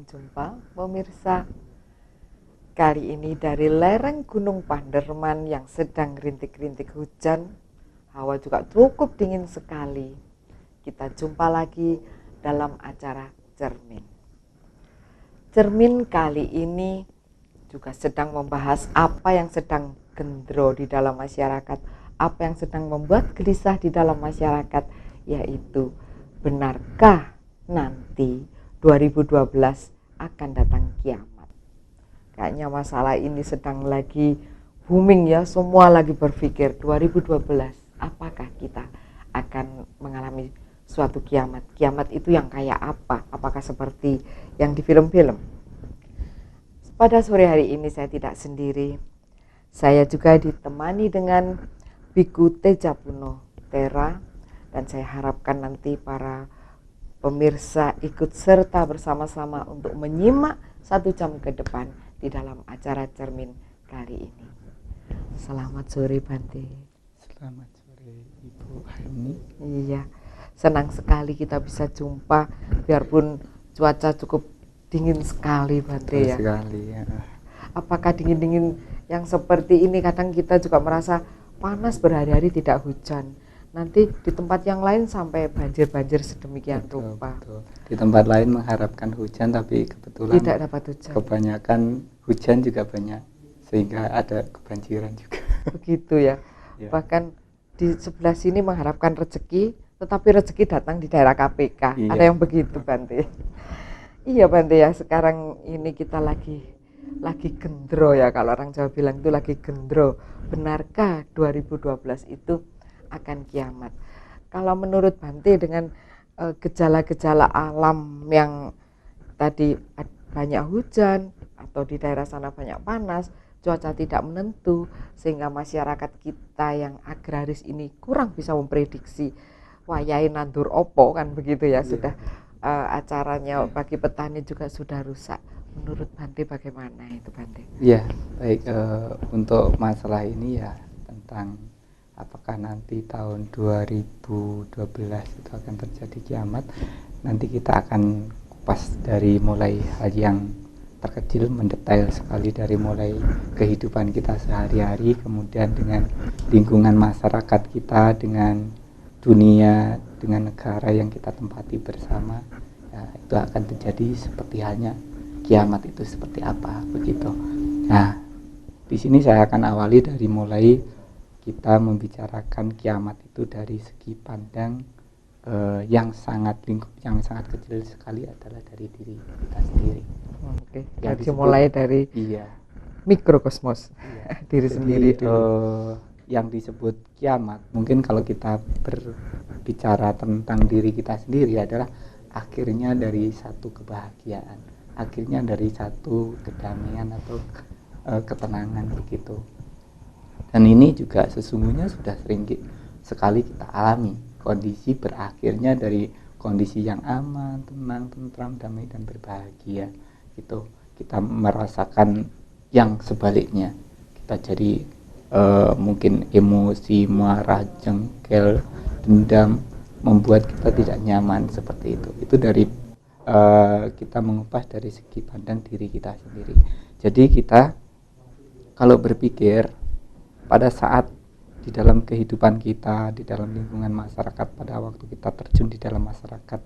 jumpa pemirsa. Kali ini dari lereng Gunung Panderman yang sedang rintik-rintik hujan. Hawa juga cukup dingin sekali. Kita jumpa lagi dalam acara Cermin. Cermin kali ini juga sedang membahas apa yang sedang gendro di dalam masyarakat, apa yang sedang membuat gelisah di dalam masyarakat, yaitu benarkah nanti 2012 akan datang kiamat. Kayaknya masalah ini sedang lagi booming ya, semua lagi berpikir 2012 apakah kita akan mengalami suatu kiamat. Kiamat itu yang kayak apa? Apakah seperti yang di film-film? Pada sore hari ini saya tidak sendiri. Saya juga ditemani dengan Biku Tejapuno Tera, dan saya harapkan nanti para pemirsa ikut serta bersama-sama untuk menyimak 1 jam ke depan di dalam acara Cermin kali ini. Selamat sore Bante. Selamat sore Ibu Hani. Iya, senang sekali kita bisa jumpa biarpun cuaca cukup dingin sekali Bante ya. Sekali ya. Apakah dingin-dingin yang seperti ini kadang kita juga merasa panas berhari-hari tidak hujan. Nanti di tempat yang lain sampai banjir-banjir sedemikian rupa. Betul. Di tempat lain mengharapkan hujan tapi kebetulan tidak dapat hujan. Kebanyakan hujan juga banyak sehingga ada kebanjiran juga. Begitu ya. Ya. Bahkan di sebelah sini mengharapkan rezeki, tetapi rezeki datang di daerah KPK. Iya. Ada yang begitu Bante. Iya Bante ya, sekarang ini kita lagi gendro ya, kalau orang Jawa bilang itu lagi gendro. Benarkah 2012 itu akan kiamat? Kalau menurut Bante dengan gejala-gejala alam yang tadi banyak hujan atau di daerah sana banyak panas, cuaca tidak menentu, sehingga masyarakat kita yang agraris ini kurang bisa memprediksi wayahe nandur opo kan begitu ya. Sudah acaranya bagi petani juga sudah rusak. Menurut Bante bagaimana itu Bante? Ya baik, untuk masalah ini ya tentang apakah nanti tahun 2012 itu akan terjadi kiamat, nanti kita akan kupas dari mulai hal yang terkecil mendetail sekali, dari mulai kehidupan kita sehari-hari, kemudian dengan lingkungan masyarakat kita, dengan dunia, dengan negara yang kita tempati bersama. Nah, itu akan terjadi seperti halnya kiamat itu seperti apa begitu. Nah, di sini saya akan awali dari mulai kita membicarakan kiamat itu dari segi pandang yang sangat kecil sekali adalah dari diri kita sendiri. Oke. Jadi mulai dari mikrokosmos, diri sendiri dulu. Yang disebut kiamat, mungkin kalau kita berbicara tentang diri kita sendiri adalah akhirnya dari satu kebahagiaan, akhirnya dari satu kedamaian atau ketenangan begitu. Dan ini juga sesungguhnya sudah sering sekali kita alami, kondisi berakhirnya dari kondisi yang aman, tenang, tentram, damai dan berbahagia. Itu kita merasakan yang sebaliknya. Kita jadi mungkin emosi, marah, jengkel, dendam membuat kita tidak nyaman seperti itu. Itu dari kita mengupas dari segi pandang diri kita sendiri. Jadi kita kalau berpikir pada saat di dalam kehidupan kita, di dalam lingkungan masyarakat, pada waktu kita terjun di dalam masyarakat,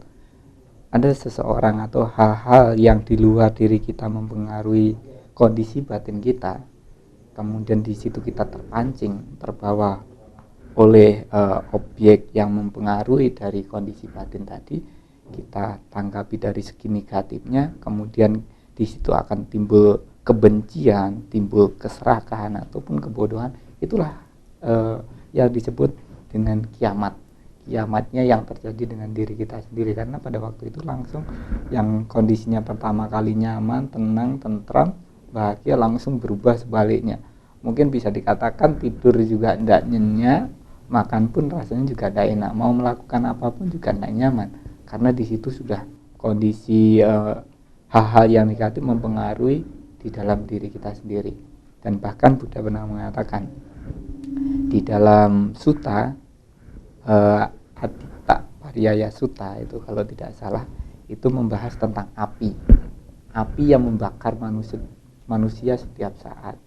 ada seseorang atau hal-hal yang di luar diri kita mempengaruhi kondisi batin kita, kemudian di situ kita terpancing, terbawa oleh objek yang mempengaruhi dari kondisi batin tadi, kita tanggapi dari segi negatifnya, kemudian di situ akan timbul kebencian, timbul keserakahan ataupun kebodohan. Itulah yang disebut dengan kiamat. Kiamatnya yang terjadi dengan diri kita sendiri, karena pada waktu itu langsung yang kondisinya pertama kali nyaman, tenang, tentram, bahagia langsung berubah sebaliknya. Mungkin bisa dikatakan tidur juga tidak nyenyak, makan pun rasanya juga tidak enak, mau melakukan apapun juga tidak nyaman, karena di situ sudah kondisi hal-hal yang negatif mempengaruhi di dalam diri kita sendiri. Dan bahkan Buddha pernah mengatakan di dalam sutta Aditta Pariyaya Sutta itu kalau tidak salah itu membahas tentang api. api yang membakar manusia setiap saat.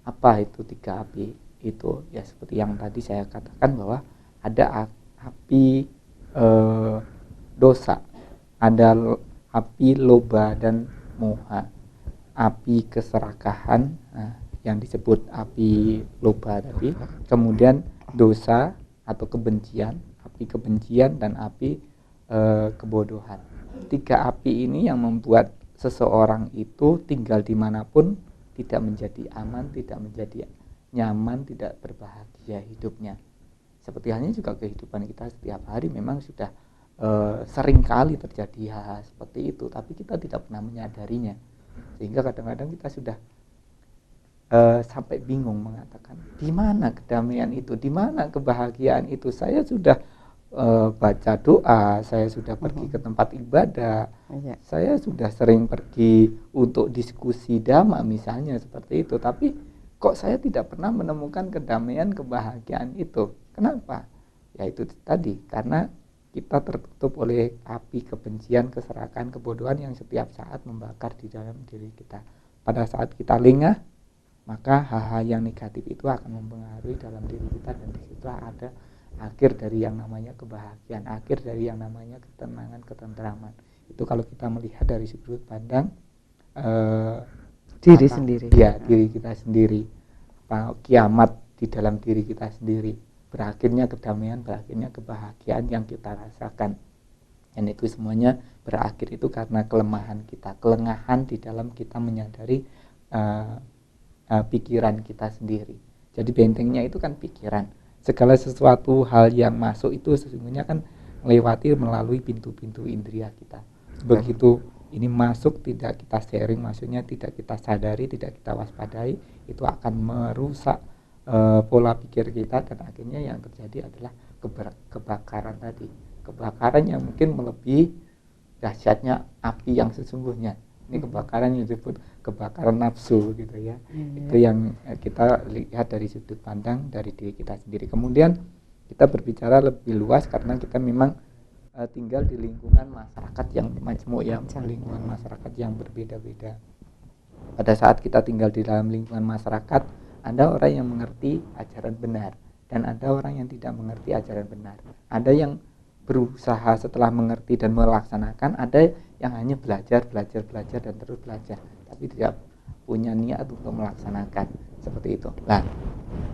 Apa itu 3 api? Itu ya seperti yang tadi saya katakan bahwa ada api dosa, ada api loba dan moha, api keserakahan, yang disebut api loba tadi, kemudian dosa atau kebencian, api kebencian, dan api kebodohan. 3 api ini yang membuat seseorang itu tinggal dimanapun tidak menjadi aman, tidak menjadi nyaman, tidak berbahagia hidupnya. Seperti halnya juga kehidupan kita setiap hari memang sudah sering kali terjadi hal seperti itu, tapi kita tidak pernah menyadarinya, sehingga kadang-kadang kita sudah sampai bingung mengatakan di mana kedamaian itu, di mana kebahagiaan itu. Saya sudah baca doa, saya sudah pergi ke tempat ibadah, saya sudah sering pergi untuk diskusi dhamma misalnya seperti itu, tapi kok saya tidak pernah menemukan kedamaian, kebahagiaan itu. Kenapa? Ya itu tadi, karena kita tertutup oleh api kebencian, keserakahan, kebodohan yang setiap saat membakar di dalam diri kita. Pada saat kita lengah, maka hal-hal yang negatif itu akan mempengaruhi dalam diri kita, dan disitulah ada akhir dari yang namanya kebahagiaan, akhir dari yang namanya ketenangan, ketentraman. Itu kalau kita melihat dari sudut pandang diri sendiri. Ya, diri kita sendiri. Kiamat di dalam diri kita sendiri. Berakhirnya kedamaian, berakhirnya kebahagiaan yang kita rasakan. Dan itu semuanya berakhir itu karena kelemahan kita, kelengahan di dalam kita menyadari pikiran kita sendiri. Jadi bentengnya itu kan pikiran. Segala sesuatu hal yang masuk itu sesungguhnya kan melewati melalui pintu-pintu indria kita. Begitu ini masuk, tidak kita sharing, maksudnya tidak kita sadari, tidak kita waspadai, itu akan merusak pola pikir kita, dan akhirnya yang terjadi adalah kebakaran tadi, kebakaran yang mungkin melebihi dahsyatnya api yang sesungguhnya. Ini kebakaran yang disebut kebakaran nafsu gitu ya. Itu yang kita lihat dari sudut pandang dari diri kita sendiri. Kemudian kita berbicara lebih luas karena kita memang tinggal di lingkungan masyarakat yang majmuk ya, lingkungan masyarakat yang berbeda-beda. Pada saat kita tinggal di dalam lingkungan masyarakat, ada orang yang mengerti ajaran benar dan ada orang yang tidak mengerti ajaran benar. Ada yang berusaha setelah mengerti dan melaksanakan, ada yang hanya belajar dan terus belajar, tapi tidak punya niat untuk melaksanakan, seperti itu. Nah,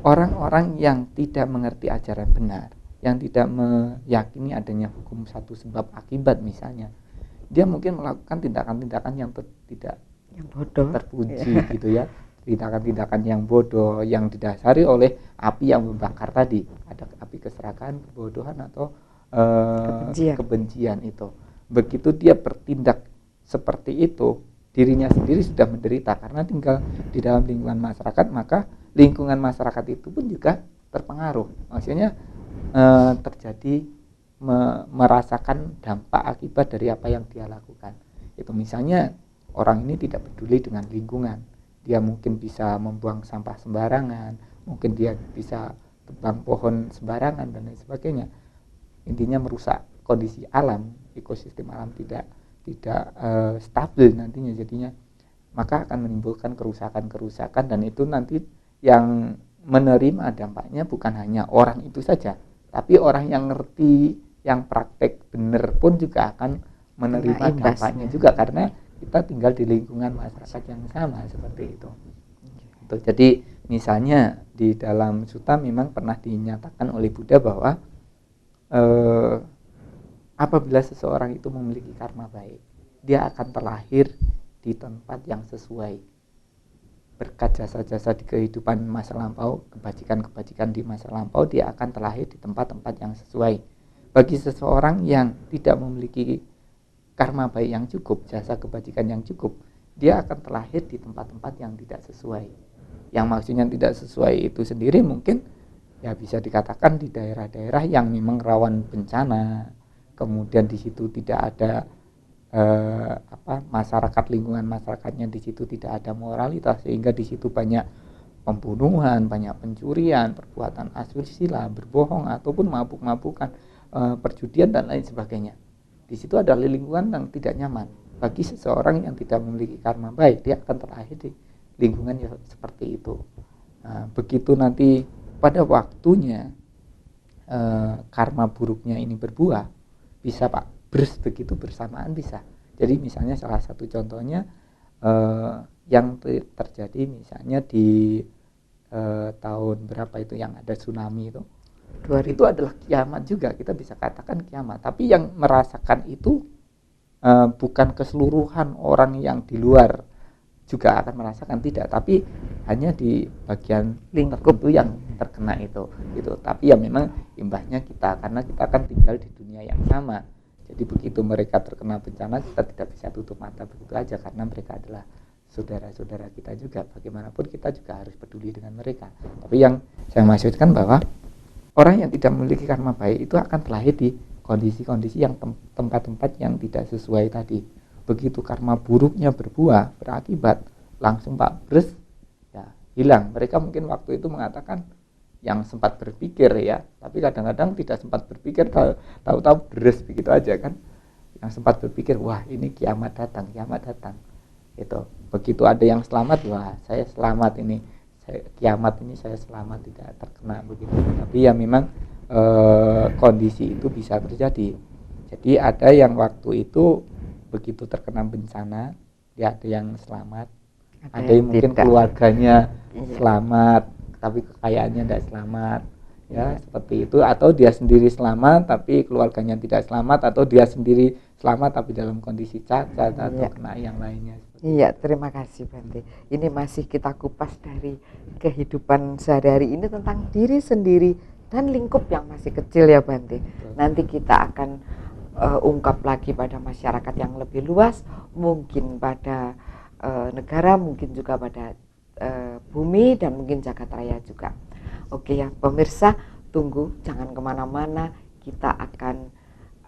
orang-orang yang tidak mengerti ajaran benar, yang tidak meyakini adanya hukum satu sebab akibat misalnya, dia mungkin melakukan tindakan-tindakan yang tidak bodoh, terpuji gitu ya, tindakan-tindakan yang bodoh yang didasari oleh api yang membakar tadi, ada api keserakahan, kebodohan atau kebencian itu. Begitu dia bertindak seperti itu, dirinya sendiri sudah menderita karena tinggal di dalam lingkungan masyarakat, maka lingkungan masyarakat itu pun juga terpengaruh. Maksudnya terjadi merasakan dampak akibat dari apa yang dia lakukan. Itu misalnya orang ini tidak peduli dengan lingkungan, dia mungkin bisa membuang sampah sembarangan, mungkin dia bisa tebang pohon sembarangan dan lain sebagainya. Intinya merusak kondisi alam, ekosistem alam tidak stabil nantinya jadinya, maka akan menimbulkan kerusakan, dan itu nanti yang menerima dampaknya bukan hanya orang itu saja, tapi orang yang ngerti, yang praktek benar pun juga akan menerima dampaknya juga, karena kita tinggal di lingkungan masyarakat yang sama seperti itu. Jadi misalnya di dalam sutta memang pernah dinyatakan oleh Buddha bahwa apabila seseorang itu memiliki karma baik, dia akan terlahir di tempat yang sesuai. Berkat jasa-jasa di kehidupan masa lampau, kebajikan-kebajikan di masa lampau, dia akan terlahir di tempat-tempat yang sesuai. Bagi seseorang yang tidak memiliki karma baik yang cukup, jasa kebajikan yang cukup, dia akan terlahir di tempat-tempat yang tidak sesuai. Yang maksudnya tidak sesuai itu sendiri mungkin ya bisa dikatakan di daerah-daerah yang memang rawan bencana, kemudian di situ tidak ada masyarakat, lingkungan masyarakatnya di situ tidak ada moralitas, sehingga di situ banyak pembunuhan, banyak pencurian, perbuatan asusila, berbohong ataupun mabuk-mabukan, perjudian dan lain sebagainya. Di situ ada lingkungan yang tidak nyaman. bagi seseorang yang tidak memiliki karma baik, dia akan terlahir di lingkungan yang seperti itu. Nah, begitu nanti pada waktunya karma buruknya ini berbuah, bisa Pak begitu bersamaan bisa. Jadi misalnya salah satu contohnya yang terjadi misalnya di tahun berapa itu yang ada tsunami itu, 2000. itu adalah kiamat juga, kita bisa katakan kiamat. Tapi yang merasakan itu bukan keseluruhan orang yang di luar juga akan merasakan, tidak, tapi hanya di bagian Lingkup tertentu yang terkena itu gitu. Tapi ya memang imbasnya kita, karena kita kan tinggal di dunia yang sama. Jadi begitu mereka terkena bencana, kita tidak bisa tutup mata begitu aja, karena mereka adalah saudara-saudara kita juga. Bagaimanapun kita juga harus peduli dengan mereka. Tapi yang saya maksudkan bahwa orang yang tidak memiliki karma baik itu akan terlahir di kondisi-kondisi yang tempat-tempat yang tidak sesuai tadi. Begitu karma buruknya berbuah, berakibat, langsung Pak Bres ya hilang. Mereka mungkin waktu itu mengatakan yang sempat berpikir ya, tapi kadang-kadang tidak sempat berpikir, tahu-tahu Bres begitu aja kan. Yang sempat berpikir, wah ini kiamat datang itu. Begitu ada yang selamat, wah saya selamat ini, kiamat ini saya selamat, tidak terkena begitu. Tapi ya memang kondisi itu bisa terjadi. Jadi ada yang waktu itu begitu terkena bencana, ya ada yang selamat, ada yang mungkin tidak. keluarganya Iya. selamat, tapi kekayaannya tidak selamat, ya seperti itu. Atau dia sendiri selamat, tapi keluarganya tidak selamat, atau dia sendiri selamat, tapi dalam kondisi cacat atau Iya. kena yang lainnya. Iya, terima kasih Bante. Ini masih kita kupas dari kehidupan sehari-hari ini tentang diri sendiri dan lingkup yang masih kecil ya Bante. Nanti kita akan ungkap lagi pada masyarakat yang lebih luas, mungkin pada negara, mungkin juga pada bumi, dan mungkin jagat raya juga. Oke ya pemirsa, tunggu, jangan kemana-mana. Kita akan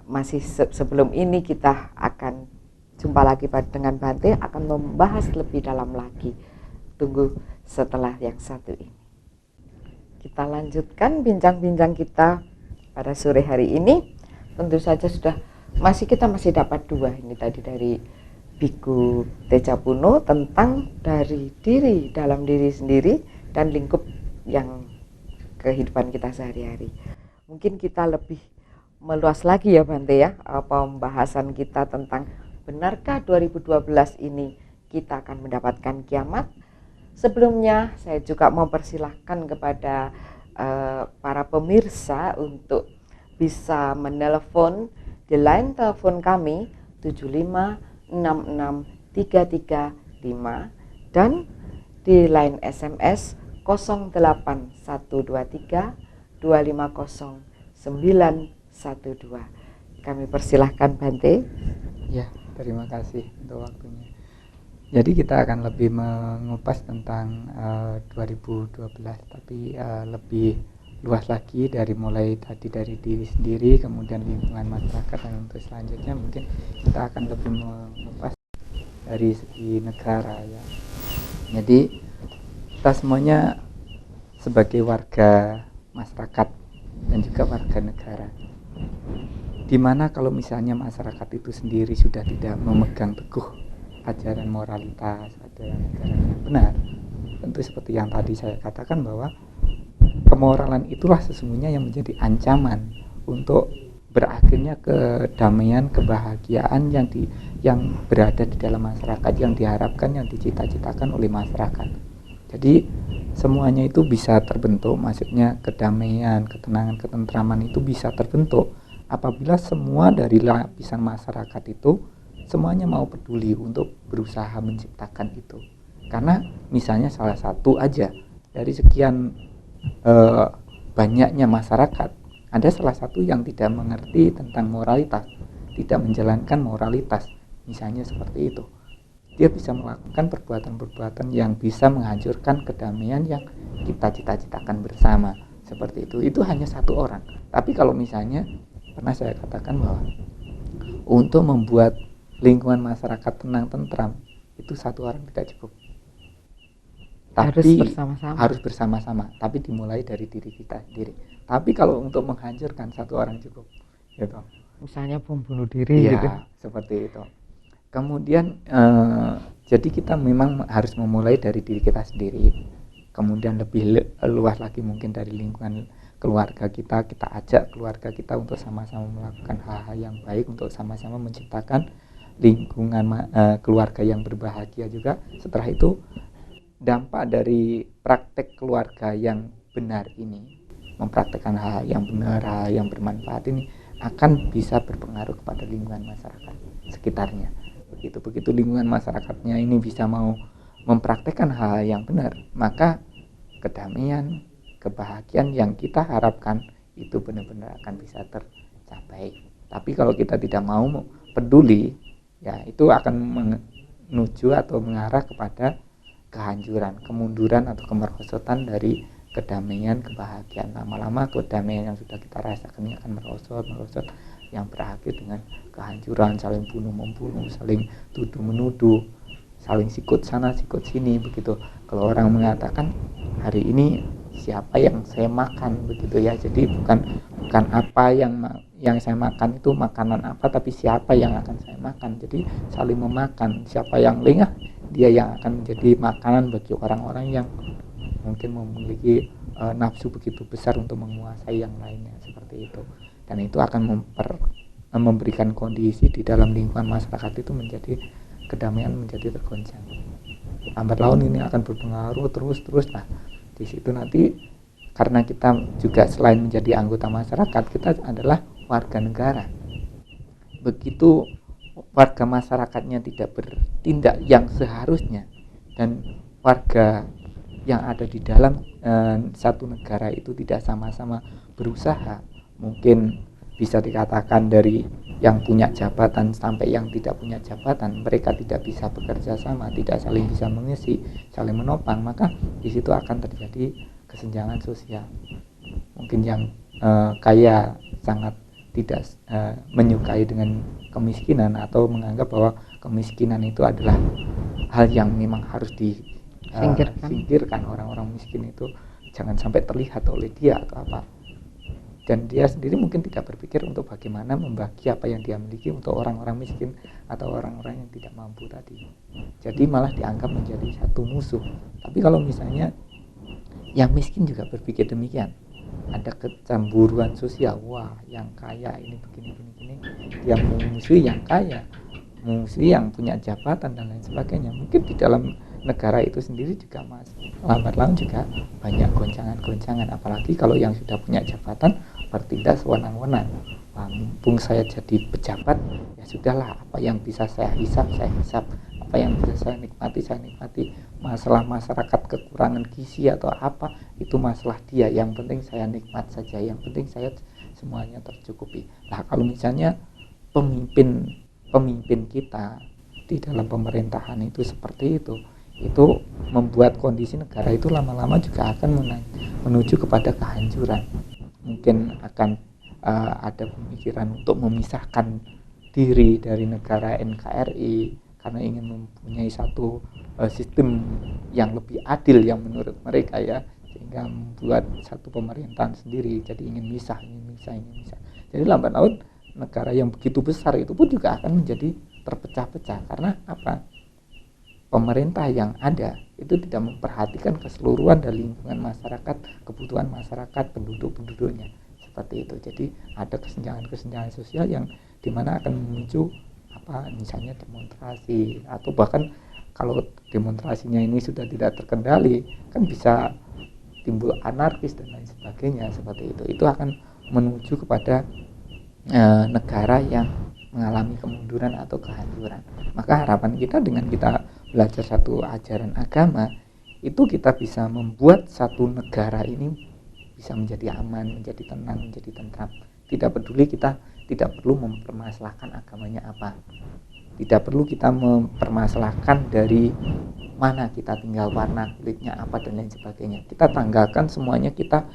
masih sebelum ini kita akan jumpa lagi dengan Bante, akan membahas lebih dalam lagi. Tunggu setelah yang satu ini. Kita lanjutkan bincang-bincang kita pada sore hari ini. Tentu saja kita masih dapat dua ini tadi dari Biku Tejapuno tentang dari diri, dalam diri sendiri dan lingkup yang kehidupan kita sehari-hari. Mungkin kita lebih meluas lagi ya Bante ya, pembahasan kita tentang benarkah 2012 ini kita akan mendapatkan kiamat. Sebelumnya saya juga mempersilahkan kepada para pemirsa untuk bisa menelepon di line telepon kami 7566335 dan di line SMS 08123509112. Kami persilahkan Bante. Ya, terima kasih untuk waktunya. Jadi kita akan lebih mengupas tentang 2012, tapi lebih luas lagi, dari mulai tadi dari diri sendiri, kemudian lingkungan masyarakat, dan untuk selanjutnya mungkin kita akan lebih mengupas dari segi negara ya. Jadi kita semuanya sebagai warga masyarakat dan juga warga negara, dimana kalau misalnya masyarakat itu sendiri sudah tidak memegang teguh ajaran moralitas, ajaran negara yang benar, tentu seperti yang tadi saya katakan bahwa kemoralan itulah sesungguhnya yang menjadi ancaman untuk berakhirnya kedamaian, kebahagiaan yang berada di dalam masyarakat, yang diharapkan, yang dicita-citakan oleh masyarakat. Jadi semuanya itu bisa terbentuk, maksudnya kedamaian, ketenangan, ketentraman itu bisa terbentuk apabila semua dari lapisan masyarakat itu semuanya mau peduli untuk berusaha menciptakan itu. Karena misalnya salah satu aja dari sekian banyaknya masyarakat, ada salah satu yang tidak mengerti tentang moralitas, tidak menjalankan moralitas, misalnya seperti itu, dia bisa melakukan perbuatan-perbuatan yang bisa menghancurkan kedamaian yang kita cita-citakan bersama, seperti itu. Itu hanya satu orang. Tapi kalau misalnya pernah saya katakan bahwa untuk membuat lingkungan masyarakat tenang tentram, itu satu orang tidak cukup, tapi harus bersama-sama, tapi dimulai dari diri kita sendiri. Tapi kalau untuk menghancurkan, satu orang cukup gitu. Misalnya bom bunuh diri ya, gitu. Seperti itu. Kemudian jadi kita memang harus memulai dari diri kita sendiri, kemudian lebih luas lagi mungkin dari lingkungan keluarga kita ajak keluarga kita untuk sama-sama melakukan hal-hal yang baik, untuk sama-sama menciptakan lingkungan keluarga yang berbahagia juga. Setelah itu dampak dari praktek keluarga yang benar ini, mempraktekkan hal yang benar, hal yang bermanfaat ini akan bisa berpengaruh kepada lingkungan masyarakat sekitarnya. Begitu lingkungan masyarakatnya ini bisa mau mempraktekkan hal yang benar, maka kedamaian, kebahagiaan yang kita harapkan itu benar-benar akan bisa tercapai. Tapi kalau kita tidak mau peduli, ya itu akan menuju atau mengarah kepada kehancuran, kemunduran atau kemerosotan dari kedamaian, kebahagiaan. Lama-lama kedamaian yang sudah kita rasakan ini akan merosot, yang berakhir dengan kehancuran, saling bunuh-membunuh, saling tuduh-menuduh, saling sikut sana sikut sini begitu. Kalau orang mengatakan hari ini siapa yang saya makan begitu ya, jadi bukan apa yang saya makan itu makanan apa, tapi siapa yang akan saya makan. Jadi saling memakan, siapa yang lengah dia yang akan menjadi makanan bagi orang-orang yang mungkin memiliki nafsu begitu besar untuk menguasai yang lainnya, seperti itu. Dan itu akan memberikan kondisi di dalam lingkungan masyarakat itu menjadi kedamaian menjadi tergoncang. Lambat laun ini akan berpengaruh terus. Nah, di situ nanti karena kita juga selain menjadi anggota masyarakat, kita adalah warga negara. Begitu warga masyarakatnya tidak bertindak yang seharusnya, dan warga yang ada di dalam satu negara itu tidak sama-sama berusaha, mungkin bisa dikatakan dari yang punya jabatan sampai yang tidak punya jabatan, mereka tidak bisa bekerja sama, tidak saling bisa mengisi, saling menopang, maka di situ akan terjadi kesenjangan sosial. Mungkin yang kaya sangat tidak menyukai dengan kemiskinan, atau menganggap bahwa kemiskinan itu adalah hal yang memang harus disingkirkan. Orang-orang miskin itu jangan sampai terlihat oleh dia atau apa. Dan dia sendiri mungkin tidak berpikir untuk bagaimana membagi apa yang dia miliki untuk orang-orang miskin atau orang-orang yang tidak mampu tadi. Jadi malah dianggap menjadi satu musuh. Tapi kalau misalnya yang miskin juga berpikir demikian, ada kecemburuan sosial, wah yang kaya ini begini, dia memusuhi yang kaya, memusuhi yang punya jabatan dan lain sebagainya. Mungkin di dalam negara itu sendiri juga lambat laun juga banyak goncangan-goncangan, apalagi kalau yang sudah punya jabatan bertindak sewenang-wenang. Mumpung saya jadi pejabat, ya sudahlah, apa yang bisa saya hisap, apa yang bisa saya nikmati. Masalah masyarakat kekurangan gizi atau apa, itu masalah dia, yang penting saya nikmat saja, yang penting saya semuanya tercukupi. Nah, kalau misalnya pemimpin kita di dalam pemerintahan itu seperti itu membuat kondisi negara itu lama-lama juga akan menuju kepada kehancuran. Mungkin akan ada pemikiran untuk memisahkan diri dari negara NKRI karena ingin mempunyai satu sistem yang lebih adil yang menurut mereka ya, sehingga membuat satu pemerintahan sendiri, jadi ingin misah. Jadi lambat laun negara yang begitu besar itu pun juga akan menjadi terpecah-pecah. Karena apa? Pemerintah yang ada itu tidak memperhatikan keseluruhan dari lingkungan masyarakat, kebutuhan masyarakat, penduduknya, seperti itu. Jadi ada kesenjangan sosial yang dimana akan memicu misalnya demonstrasi, atau bahkan kalau demonstrasinya ini sudah tidak terkendali kan bisa timbul anarkis dan lain sebagainya, seperti itu. Itu akan menuju kepada negara yang mengalami kemunduran atau kehancuran. Maka harapan kita dengan kita belajar satu ajaran agama itu, kita bisa membuat satu negara ini bisa menjadi aman, menjadi tenang, menjadi tentram. Tidak peduli, kita tidak perlu mempermasalahkan agamanya apa, tidak perlu kita mempermasalahkan dari mana kita tinggal, warna kulitnya apa dan lain sebagainya. Kita tanggalkan semuanya, kita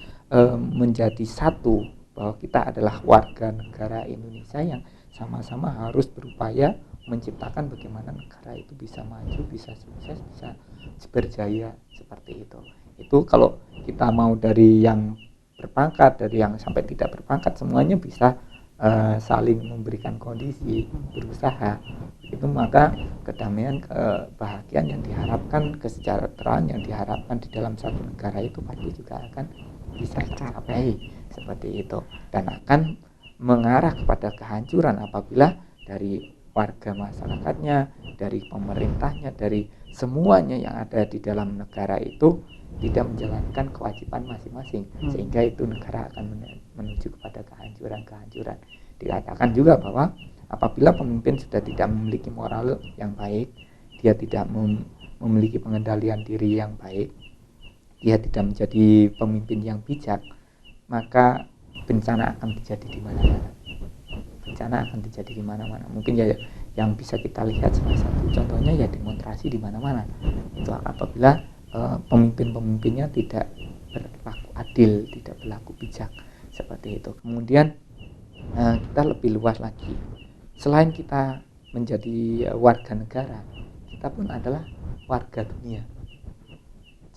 menjadi satu, bahwa kita adalah warga negara Indonesia yang sama-sama harus berupaya menciptakan bagaimana negara itu bisa maju, bisa sukses, bisa berjaya, seperti itu. Itu kalau kita mau dari yang berpangkat, dari yang sampai tidak berpangkat, semuanya bisa saling memberikan kondisi, berusaha, itu maka kedamaian, kebahagiaan yang diharapkan, kesejahteraan yang diharapkan di dalam satu negara itu pasti juga akan bisa tercapai seperti itu, dan akan mengarah kepada kehancuran apabila dari warga masyarakatnya, dari pemerintahnya, dari semuanya yang ada di dalam negara itu tidak menjalankan kewajiban masing-masing, sehingga itu negara akan menuju kepada kehancuran. Dikatakan juga bahwa apabila pemimpin sudah tidak memiliki moral yang baik, dia tidak memiliki pengendalian diri yang baik, dia tidak menjadi pemimpin yang bijak, maka bencana akan terjadi di mana-mana. Mungkin ya yang bisa kita lihat salah satu contohnya ya demonstrasi di mana-mana. Itu apabila pemimpin-pemimpinnya tidak berlaku adil, tidak berlaku bijak, seperti itu. Kemudian kita lebih luas lagi. Selain kita menjadi warga negara, kita pun adalah warga dunia.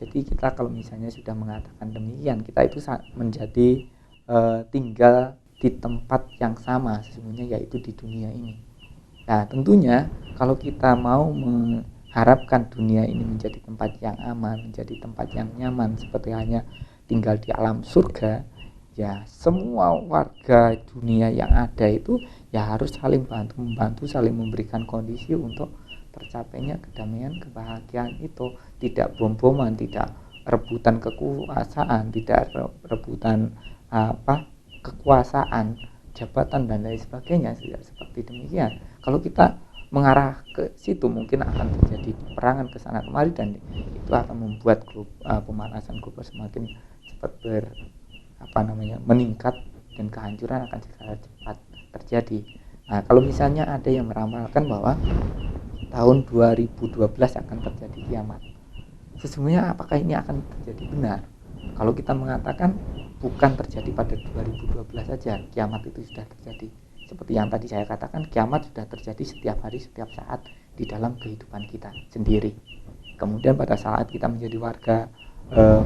Jadi kita kalau misalnya sudah mengatakan demikian, kita itu menjadi tinggal di tempat yang sama sesungguhnya, yaitu di dunia ini. Nah, tentunya kalau kita mau harapkan dunia ini menjadi tempat yang aman, menjadi tempat yang nyaman, seperti hanya tinggal di alam surga, ya semua warga dunia yang ada itu ya harus saling membantu, saling memberikan kondisi untuk tercapainya kedamaian, kebahagiaan itu. Tidak bom-boman, tidak rebutan kekuasaan, tidak rebutan kekuasaan, jabatan dan lain sebagainya. Seperti demikian. Kalau kita mengarah ke situ mungkin akan terjadi peperangan ke sana kemari, dan itu akan membuat pemanasan global semakin cepat meningkat, dan kehancuran akan segera cepat terjadi. Nah, kalau misalnya ada yang meramalkan bahwa tahun 2012 akan terjadi kiamat, sesungguhnya apakah ini akan terjadi benar? Kalau kita mengatakan bukan terjadi pada 2012 saja, kiamat itu sudah terjadi. Seperti yang tadi saya katakan, kiamat sudah terjadi setiap hari, setiap saat di dalam kehidupan kita sendiri. Kemudian pada saat kita menjadi warga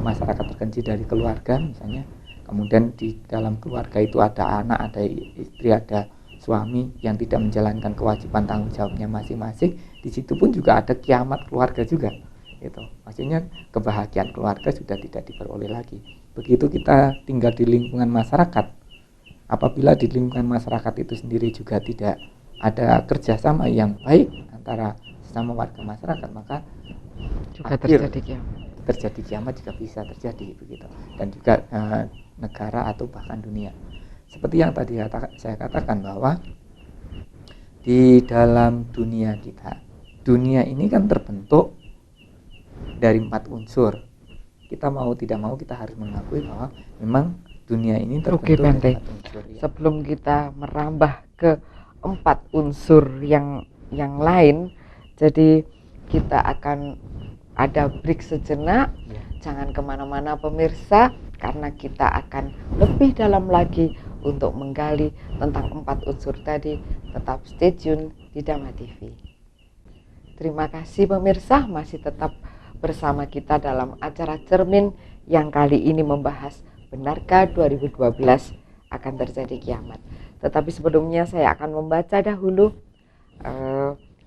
masyarakat terkecil dari keluarga misalnya, kemudian di dalam keluarga itu ada anak, ada istri, ada suami yang tidak menjalankan kewajiban tanggung jawabnya masing-masing, di situ pun juga ada kiamat keluarga juga. Itu maksudnya kebahagiaan keluarga sudah tidak diperoleh lagi. Begitu kita tinggal di lingkungan masyarakat, apabila di lingkungan masyarakat itu sendiri juga tidak ada kerjasama yang baik antara sesama warga masyarakat, maka juga terjadi kiamat juga bisa terjadi begitu. Dan juga negara atau bahkan dunia. Seperti yang tadi saya katakan bahwa di dalam dunia kita, dunia ini kan terbentuk dari 4 unsur. Kita mau tidak mau kita harus mengakui bahwa memang dunia ini terbentuk dari 4 unsur. Ya. Sebelum kita merambah ke 4 unsur yang lain, jadi kita akan ada break sejenak. Ya. Jangan kemana-mana pemirsa, karena kita akan lebih dalam lagi untuk menggali tentang 4 unsur tadi. Tetap stay tune di Dhamma TV. Terima kasih pemirsa, masih tetap bersama kita dalam acara Cermin yang kali ini membahas benarkah 2012 akan terjadi kiamat. Tetapi sebelumnya saya akan membaca dahulu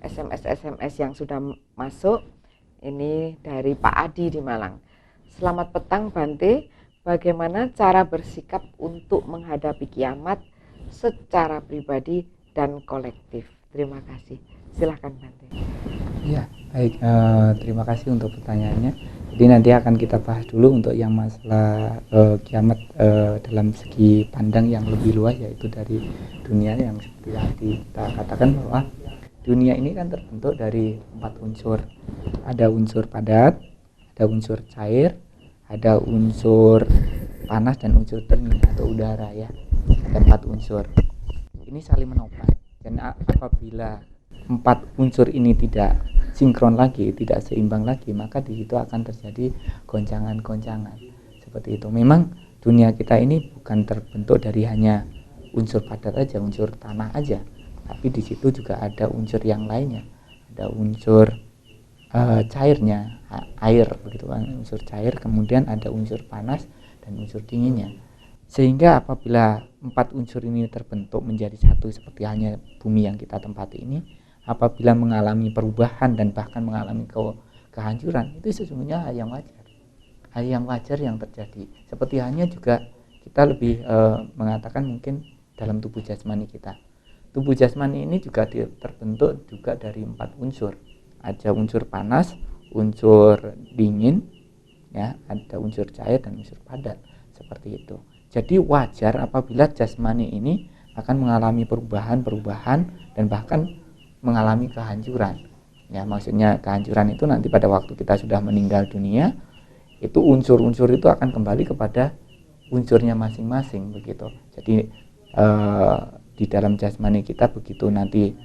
SMS yang sudah masuk. Ini dari Pak Adi di Malang. Selamat petang Bante, bagaimana cara bersikap untuk menghadapi kiamat secara pribadi dan kolektif? Terima kasih. Silahkan Bante. Ya, baik. Terima kasih untuk pertanyaannya. Jadi nanti akan kita bahas dulu untuk yang masalah kiamat dalam segi pandang yang lebih luas, yaitu dari dunia yang seperti tadi kita katakan bahwa dunia ini kan terbentuk dari 4 unsur. Ada unsur padat, ada unsur cair, ada unsur panas dan unsur dingin atau udara ya. Ada 4 unsur. Ini saling menopang. Dan apabila 4 unsur ini tidak sinkron lagi, tidak seimbang lagi, maka di situ akan terjadi goncangan-goncangan. Seperti itu. Memang dunia kita ini bukan terbentuk dari hanya unsur padat aja, unsur tanah aja, tapi di situ juga ada unsur yang lainnya. Ada unsur cairnya, air begitu kan, unsur cair, kemudian ada unsur panas dan unsur dinginnya. Sehingga apabila 4 unsur ini terbentuk menjadi satu seperti halnya bumi yang kita tempati ini, apabila mengalami perubahan dan bahkan mengalami kehancuran, itu sesungguhnya hal yang wajar. Hal yang wajar yang terjadi. Seperti halnya juga kita lebih mengatakan mungkin dalam tubuh jasmani kita. Tubuh jasmani ini juga terbentuk juga dari 4 unsur. Ada unsur panas, unsur dingin, ya, ada unsur cair dan unsur padat, seperti itu. Jadi wajar apabila jasmani ini akan mengalami perubahan dan bahkan mengalami kehancuran. Ya, maksudnya kehancuran itu nanti pada waktu kita sudah meninggal dunia, itu unsur-unsur itu akan kembali kepada unsurnya masing-masing begitu. Jadi di dalam jasmani kita begitu nanti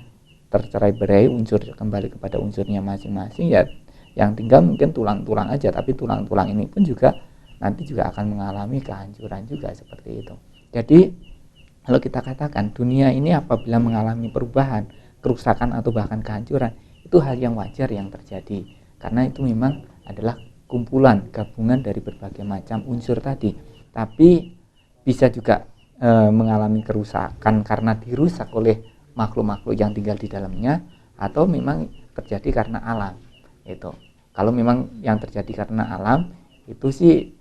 tercerai-berai unsur kembali kepada unsurnya masing-masing, ya yang tinggal mungkin tulang-tulang aja, tapi tulang-tulang ini pun juga nanti juga akan mengalami kehancuran juga seperti itu. Jadi kalau kita katakan dunia ini apabila mengalami perubahan, kerusakan atau bahkan kehancuran, itu hal yang wajar yang terjadi, karena itu memang adalah kumpulan gabungan dari berbagai macam unsur tadi. Tapi bisa juga mengalami kerusakan karena dirusak oleh makhluk-makhluk yang tinggal di dalamnya, atau memang terjadi karena alam. Itu kalau memang yang terjadi karena alam itu sih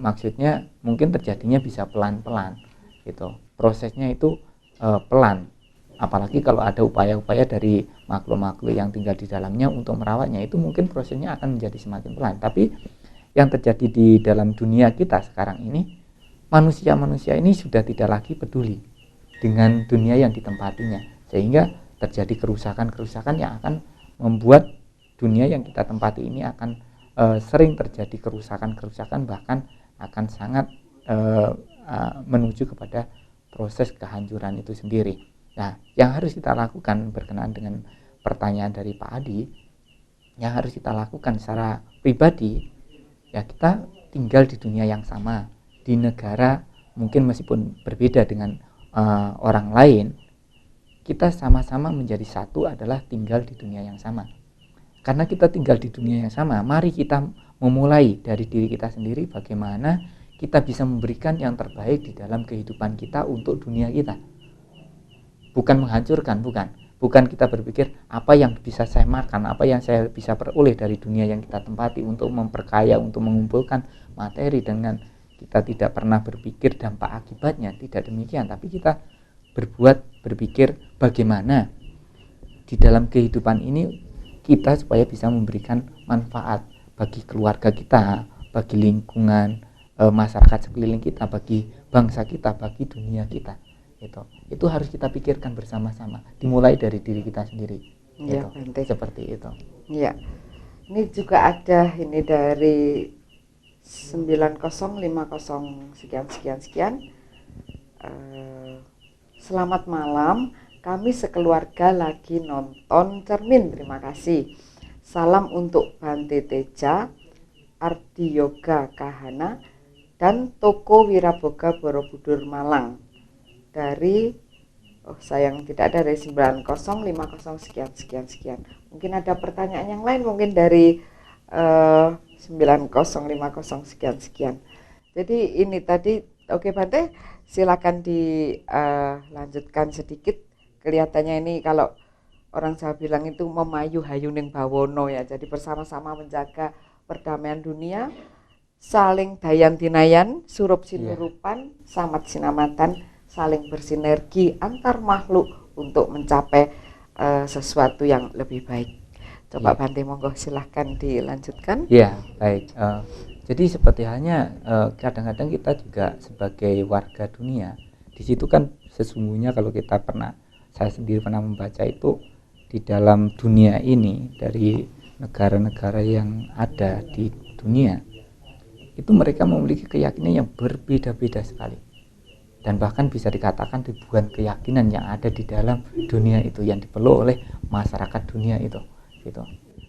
maksudnya mungkin terjadinya bisa pelan-pelan gitu, prosesnya itu pelan, apalagi kalau ada upaya-upaya dari makhluk-makhluk yang tinggal di dalamnya untuk merawatnya, itu mungkin prosesnya akan menjadi semakin pelan. Tapi yang terjadi di dalam dunia kita sekarang ini, manusia-manusia ini sudah tidak lagi peduli dengan dunia yang ditempatinya, sehingga terjadi kerusakan-kerusakan yang akan membuat dunia yang kita tempati ini akan sering terjadi kerusakan-kerusakan, bahkan akan sangat menuju kepada proses kehancuran itu sendiri. Nah, yang harus kita lakukan berkenaan dengan pertanyaan dari Pak Adi, yang harus kita lakukan secara pribadi, ya kita tinggal di dunia yang sama, di negara mungkin meskipun berbeda dengan orang lain, kita sama-sama menjadi satu adalah tinggal di dunia yang sama. Karena kita tinggal di dunia yang sama, mari kita memulai dari diri kita sendiri, bagaimana kita bisa memberikan yang terbaik di dalam kehidupan kita untuk dunia kita. Bukan menghancurkan, bukan kita berpikir apa yang bisa saya makan, apa yang saya bisa peroleh dari dunia yang kita tempati untuk memperkaya, untuk mengumpulkan materi, dengan kita tidak pernah berpikir dampak akibatnya. Tidak demikian, tapi kita berpikir bagaimana di dalam kehidupan ini kita supaya bisa memberikan manfaat bagi keluarga kita, bagi lingkungan masyarakat sekeliling kita, bagi bangsa kita, bagi dunia kita. Itu harus kita pikirkan bersama-sama, dimulai dari diri kita sendiri. Ya, seperti itu. Ya, ini juga ada ini dari 9050 sekian. Selamat malam. Kami sekeluarga lagi nonton cermin, terima kasih. Salam untuk Bante Teja, Ardi Yoga Kahana, dan Toko Wiraboga Borobudur Malang. Dari sayang tidak ada, dari 9050 sekian. Mungkin ada pertanyaan yang lain, mungkin dari 9050 sekian. Jadi ini tadi, oke Bante, silakan dilanjutkan sedikit. Kelihatannya ini kalau orang Jawa bilang itu memayu hayuning bawono, ya. Jadi bersama-sama menjaga perdamaian dunia, saling dayan dinayan, surup sinurupan, samat sinamatan, saling bersinergi antar makhluk untuk mencapai sesuatu yang lebih baik. Coba Bante, monggo silahkan dilanjutkan. Ya, baik. Jadi seperti halnya kadang-kadang kita juga sebagai warga dunia, di situ kan sesungguhnya kalau kita saya sendiri pernah membaca itu, di dalam dunia ini dari negara-negara yang ada di dunia itu mereka memiliki keyakinan yang berbeda-beda sekali, dan bahkan bisa dikatakan ribuan keyakinan yang ada di dalam dunia itu yang dipeluk oleh masyarakat dunia itu gitu.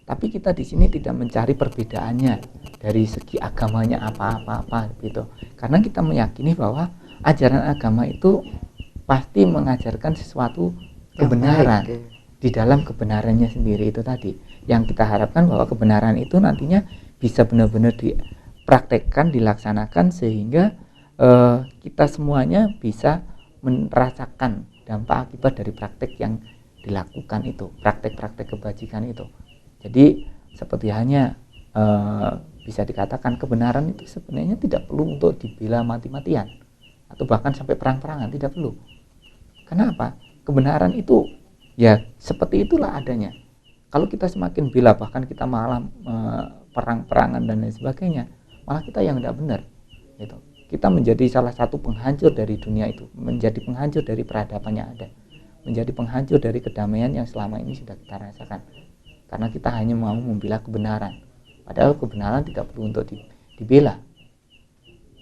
Tapi kita di sini tidak mencari perbedaannya dari segi agamanya apa gitu, karena kita meyakini bahwa ajaran agama itu pasti mengajarkan sesuatu kebenaran di dalam kebenarannya sendiri itu tadi. Yang kita harapkan bahwa kebenaran itu nantinya bisa benar-benar dipraktekkan, dilaksanakan, sehingga kita semuanya bisa merasakan dampak akibat dari praktek yang dilakukan itu, praktek-praktek kebajikan itu. Jadi seperti hanya bisa dikatakan kebenaran itu sebenarnya tidak perlu untuk dibela mati-matian atau bahkan sampai perang-perangan, tidak perlu. Kenapa? Kebenaran itu ya seperti itulah adanya. Kalau kita semakin bela, bahkan kita malah perang-perangan dan lain sebagainya, malah kita yang tidak benar gitu. Kita menjadi salah satu penghancur dari dunia itu, menjadi penghancur dari peradaban yang ada, menjadi penghancur dari kedamaian yang selama ini sudah kita rasakan, karena kita hanya mau membela kebenaran, padahal kebenaran tidak perlu untuk dibela.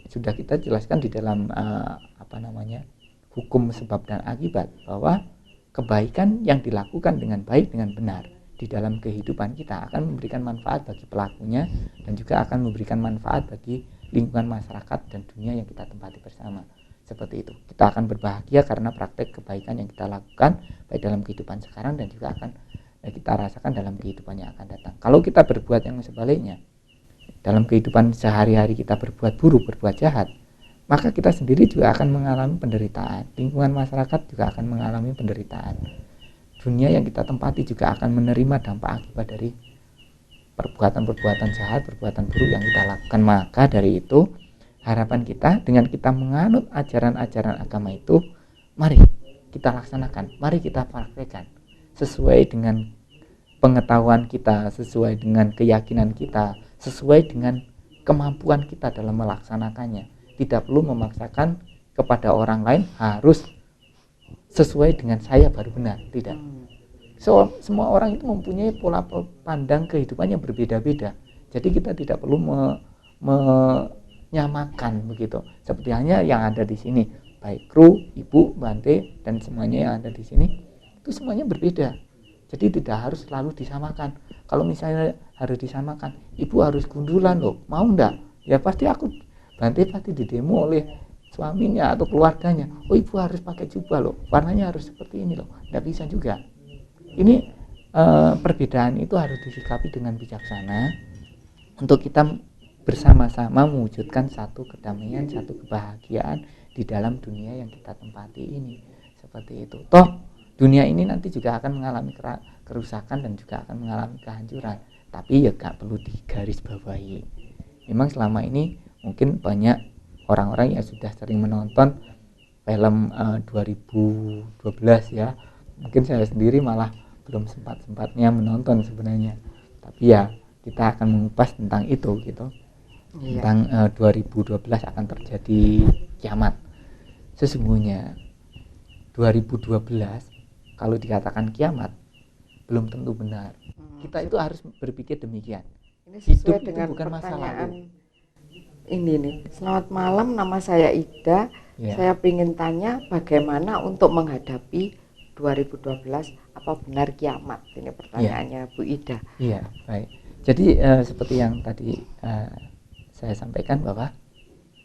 Sudah kita jelaskan di dalam hukum sebab dan akibat, bahwa kebaikan yang dilakukan dengan baik, dengan benar di dalam kehidupan kita akan memberikan manfaat bagi pelakunya dan juga akan memberikan manfaat bagi lingkungan masyarakat dan dunia yang kita tempati bersama. Seperti itu, kita akan berbahagia karena praktek kebaikan yang kita lakukan baik dalam kehidupan sekarang dan juga akan kita rasakan dalam kehidupan yang akan datang. Kalau kita berbuat yang sebaliknya, dalam kehidupan sehari-hari kita berbuat buruk, berbuat jahat, maka kita sendiri juga akan mengalami penderitaan, lingkungan masyarakat juga akan mengalami penderitaan, dunia yang kita tempati juga akan menerima dampak akibat dari perbuatan-perbuatan jahat, perbuatan buruk yang kita lakukan. Maka dari itu harapan kita dengan kita menganut ajaran-ajaran agama itu, mari kita laksanakan, mari kita praktekkan sesuai dengan pengetahuan kita, sesuai dengan keyakinan kita, sesuai dengan kemampuan kita dalam melaksanakannya. Tidak perlu memaksakan kepada orang lain harus sesuai dengan saya baru benar, tidak. Semua orang itu mempunyai pola pandang kehidupan yang berbeda-beda. Jadi kita tidak perlu menyamakan begitu. Seperti hanya yang ada di sini, baik kru, ibu, Bante, dan semuanya yang ada di sini itu semuanya berbeda. Jadi tidak harus selalu disamakan. Kalau misalnya harus disamakan, ibu harus gundulan loh, mau enggak? Ya pasti Bante pasti didemo oleh suaminya atau keluarganya. Oh, ibu harus pakai jubah loh, warnanya harus seperti ini loh. Tidak bisa juga. Ini perbedaan itu harus disikapi dengan bijaksana untuk kita bersama-sama mewujudkan satu kedamaian, satu kebahagiaan di dalam dunia yang kita tempati ini. Seperti itu. Toh dunia ini nanti juga akan mengalami kerusakan dan juga akan mengalami kehancuran. Tapi ya gak perlu digarisbawahi. Memang selama ini mungkin banyak orang-orang yang sudah sering menonton film 2012 ya. Mungkin saya sendiri malah belum sempat-sempatnya menonton sebenarnya. Tapi ya kita akan mengupas tentang itu gitu. Iya. Tentang 2012 akan terjadi kiamat. Sesungguhnya 2012 kalau dikatakan kiamat belum tentu benar. Kita itu harus berpikir demikian. Ini sesuai Hidup dengan itu bukan pertanyaan masa lalu. Ini nih, selamat malam, nama saya Ida. Ya. Saya ingin tanya bagaimana untuk menghadapi 2012, apa benar kiamat? Ini pertanyaannya Bu Ida. Iya, baik. Jadi seperti yang tadi saya sampaikan bahwa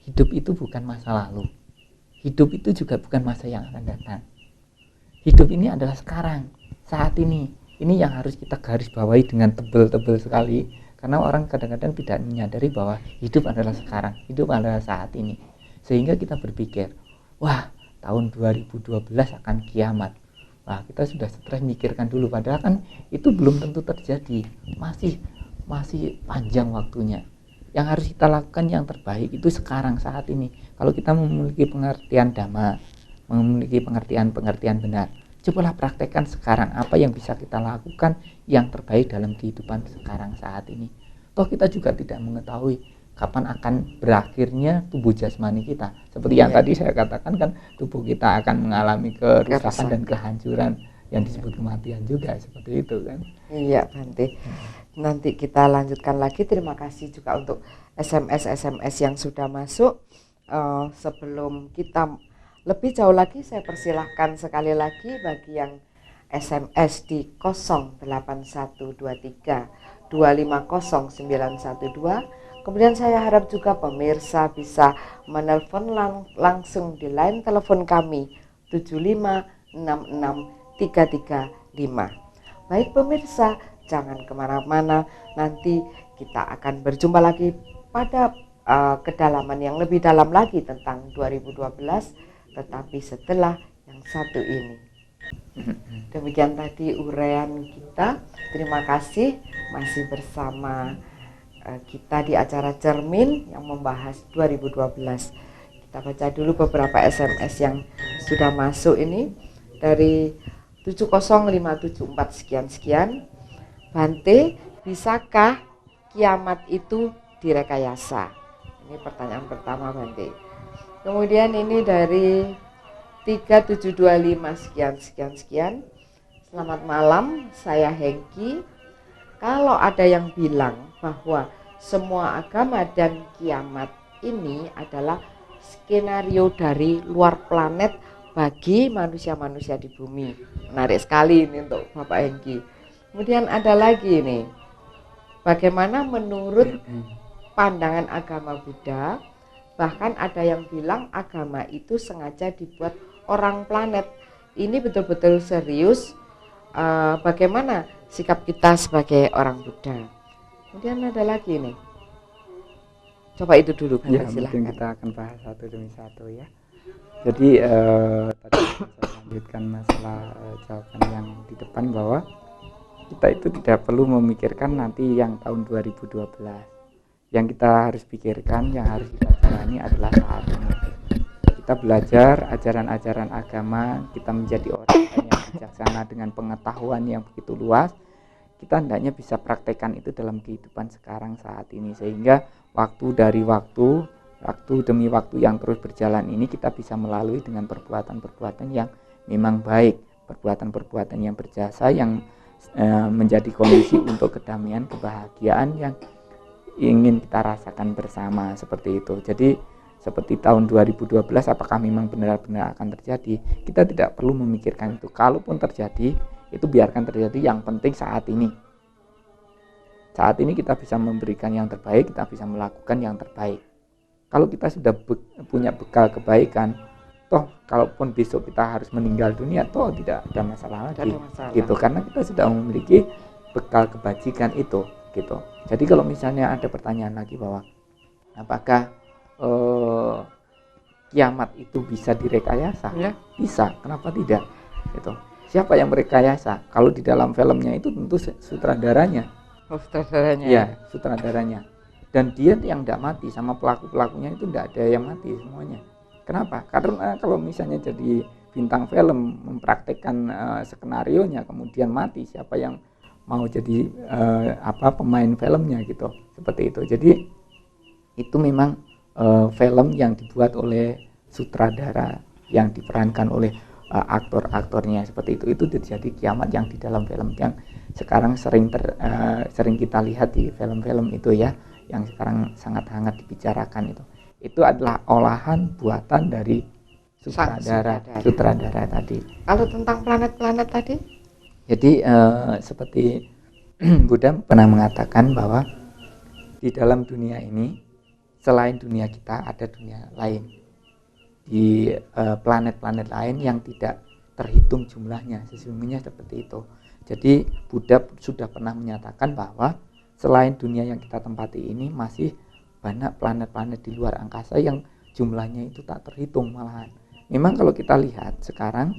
hidup itu bukan masa lalu. Hidup itu juga bukan masa yang akan datang. Hidup ini adalah sekarang, saat ini. Ini yang harus kita garis bawahi dengan tebal-tebal sekali. Karena orang kadang-kadang tidak menyadari bahwa hidup adalah sekarang, hidup adalah saat ini. Sehingga kita berpikir, wah tahun 2012 akan kiamat. Wah kita sudah stres mikirkan dulu, padahal kan itu belum tentu terjadi. Masih panjang waktunya. Yang harus kita lakukan yang terbaik itu sekarang, saat ini. Kalau kita memiliki pengertian dhamma, memiliki pengertian benar, cobalah praktekkan sekarang apa yang bisa kita lakukan yang terbaik dalam kehidupan sekarang saat ini. Toh kita juga tidak mengetahui kapan akan berakhirnya tubuh jasmani kita. Seperti yang tadi saya katakan kan, tubuh kita akan mengalami kerusakan dan kehancuran yang disebut kematian juga, seperti itu kan. Iya Bante. Nanti kita lanjutkan lagi. Terima kasih juga untuk SMS yang sudah masuk. Sebelum kita lebih jauh lagi, saya persilahkan sekali lagi bagi yang SMS di 08123 2500912. Kemudian saya harap juga pemirsa bisa menelpon langsung di line telepon kami 7566335. Baik pemirsa, jangan kemana-mana, nanti kita akan berjumpa lagi pada kedalaman yang lebih dalam lagi tentang 2012, tetapi setelah yang satu ini. Demikian tadi uraian kita. Terima kasih masih bersama kita di acara Cermin yang membahas 2012. Kita baca dulu beberapa SMS yang sudah masuk ini. Dari 70574 sekian-sekian. Bante, bisakah kiamat itu direkayasa? Ini pertanyaan pertama, Bante. Kemudian ini dari 3725 sekian-sekian. Selamat malam, saya Hengki. Kalau ada yang bilang bahwa semua agama dan kiamat ini adalah skenario dari luar planet bagi manusia-manusia di bumi. Menarik sekali ini untuk Bapak Hengki. Kemudian ada lagi nih, bagaimana menurut pandangan agama Buddha? Bahkan ada yang bilang agama itu sengaja dibuat orang planet. Ini betul-betul serius. Bagaimana sikap kita sebagai orang Buddha? Kemudian ada lagi nih. Coba itu dulu, Ya, silahkan. mungkin kita akan bahas satu demi satu ya. Jadi tadi saya lanjutkan masalah jawaban yang di depan, bahwa kita itu tidak perlu memikirkan nanti yang tahun 2012. Yang kita harus pikirkan, yang harus kita jalani adalah saat ini. Kita belajar ajaran-ajaran agama, kita menjadi orang yang bijaksana dengan pengetahuan yang begitu luas. Kita hendaknya bisa praktekkan itu dalam kehidupan sekarang saat ini, sehingga waktu demi waktu yang terus berjalan ini kita bisa melalui dengan perbuatan-perbuatan yang memang baik, perbuatan-perbuatan yang berjasa, yang menjadi kondisi untuk kedamaian, kebahagiaan yang ingin kita rasakan bersama, seperti itu. Jadi seperti tahun 2012 apakah memang benar-benar akan terjadi, kita tidak perlu memikirkan itu. Kalaupun terjadi, itu biarkan terjadi, yang penting saat ini kita bisa memberikan yang terbaik, kita bisa melakukan yang terbaik. Kalau kita sudah punya bekal kebaikan, toh kalaupun besok kita harus meninggal dunia, toh tidak ada masalah lagi, gitu, karena kita sudah memiliki bekal kebajikan itu, gitu. Jadi kalau misalnya ada pertanyaan lagi bahwa apakah kiamat itu bisa direkayasa? Ya, bisa, kenapa tidak? Gitu. Siapa yang merekayasa? Kalau di dalam filmnya itu tentu sutradaranya. Sutradaranya. Ya, sutradaranya. Dan dia yang tidak mati, sama pelaku-pelakunya itu tidak ada yang mati semuanya. Kenapa? Karena kalau misalnya jadi bintang film mempraktekkan skenarionya kemudian mati, siapa yang mau jadi pemain filmnya, gitu. Seperti itu. Jadi itu memang film yang dibuat oleh sutradara, yang diperankan oleh aktor-aktornya, seperti itu terjadi kiamat yang di dalam film yang sekarang sering kita lihat di film-film itu ya, yang sekarang sangat hangat dibicarakan. Itu adalah olahan buatan dari sutradara tadi. Kalau tentang planet-planet tadi, jadi seperti Buddha pernah mengatakan bahwa di dalam dunia ini, selain dunia kita, ada dunia lain, di planet-planet lain yang tidak terhitung jumlahnya, sesungguhnya seperti itu. Jadi Buddha sudah pernah menyatakan bahwa selain dunia yang kita tempati ini, masih banyak planet-planet di luar angkasa yang jumlahnya itu tak terhitung malahan. Memang kalau kita lihat sekarang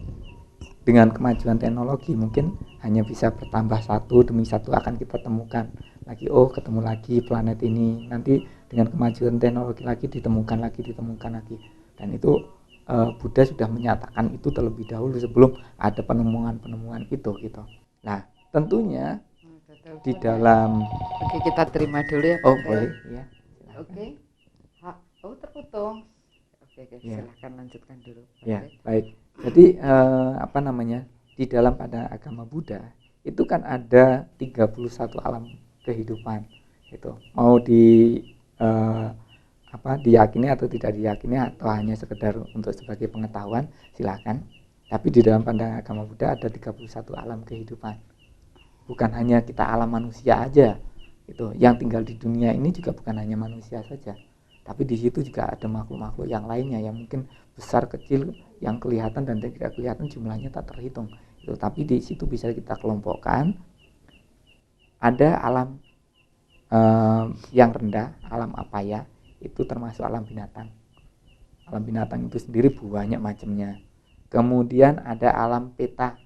dengan kemajuan teknologi, mungkin hanya bisa bertambah satu demi satu akan kita temukan lagi, ketemu lagi planet ini, nanti dengan kemajuan teknologi lagi ditemukan lagi, dan itu Buddha sudah menyatakan itu terlebih dahulu sebelum ada penemuan itu, gitu. Nah, tentunya di dalam kita terima dulu ya. Boleh ya. Oke. Terputus. Oke, ya. Silahkan lanjutkan dulu. Ya, baik. Jadi di dalam pada agama Buddha itu kan ada 31 alam kehidupan. Itu mau diyakini atau tidak diyakini, atau hanya sekedar untuk sebagai pengetahuan, silakan. Tapi di dalam pandangan agama Buddha ada 31 alam kehidupan. Bukan hanya kita alam manusia aja. Yang tinggal di dunia ini juga bukan hanya manusia saja. Tapi di situ juga ada makhluk-makhluk yang lainnya yang mungkin besar, kecil, yang kelihatan dan tidak kelihatan, jumlahnya tak terhitung. Tapi di situ bisa kita kelompokkan. Ada alam yang rendah, alam apaya, itu termasuk alam binatang. Alam binatang itu sendiri banyak macamnya. Kemudian ada alam peta,